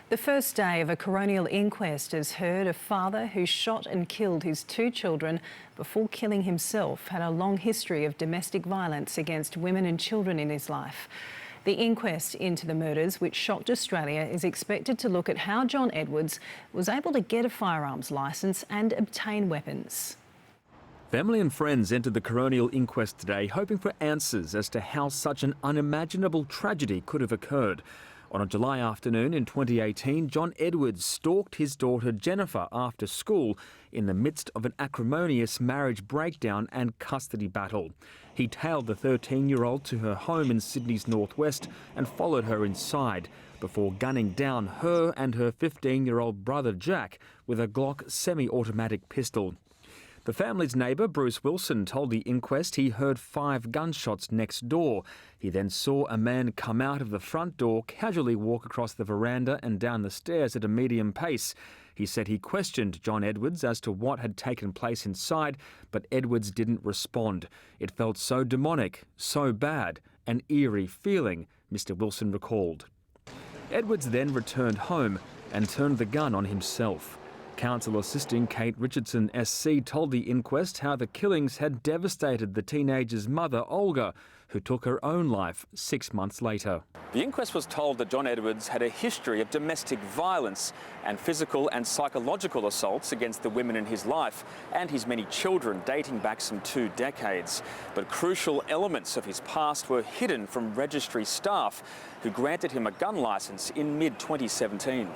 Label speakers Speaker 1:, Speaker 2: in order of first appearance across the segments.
Speaker 1: The first day of a coronial inquest has heard a father who shot and killed his two children before killing himself had a long history of domestic violence against women and children in his life. The inquest into the murders, which shocked Australia, is expected to look at how John Edwards was able to get a firearms licence and obtain weapons.
Speaker 2: Family and friends entered the Coronial Inquest today hoping for answers as to how such an unimaginable tragedy could have occurred. On a July afternoon in 2018, John Edwards stalked his daughter Jennifer after school in the midst of an acrimonious marriage breakdown and custody battle. He tailed the 13-year-old to her home in Sydney's northwest and followed her inside before gunning down her and her 15-year-old brother Jack with a Glock semi-automatic pistol. The family's neighbour, Bruce Wilson, told the inquest he heard 5 gunshots next door. He then saw a man come out of the front door, casually walk across the veranda and down the stairs at a medium pace. He said he questioned John Edwards as to what had taken place inside, but Edwards didn't respond. It felt so demonic, so bad, an eerie feeling, Mr. Wilson recalled. Edwards then returned home and turned the gun on himself. Counsel assisting Kate Richardson SC told the inquest how the killings had devastated the teenager's mother, Olga, who took her own life 6 months later. The inquest was told that John Edwards had a history of domestic violence and physical and psychological assaults against the women in his life and his many children dating back some 2 decades. But crucial elements of his past were hidden from registry staff who granted him a gun licence in mid-2017.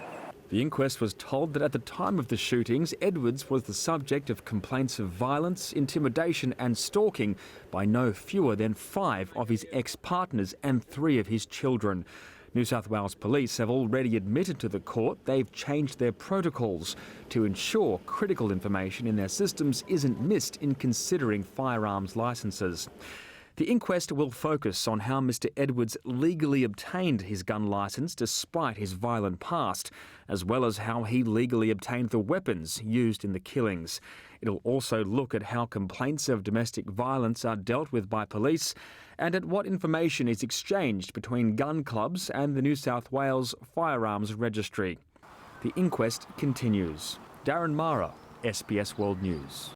Speaker 2: The inquest was told that at the time of the shootings, Edwards was the subject of complaints of violence, intimidation and stalking by no fewer than 5 of his ex-partners and 3 of his children. New South Wales Police have already admitted to the court they've changed their protocols to ensure critical information in their systems isn't missed in considering firearms licences. The inquest will focus on how Mr. Edwards legally obtained his gun licence despite his violent past, as well as how he legally obtained the weapons used in the killings. It'll also look at how complaints of domestic violence are dealt with by police and at what information is exchanged between gun clubs and the New South Wales Firearms Registry. The inquest continues. Darren Mara, SBS World News.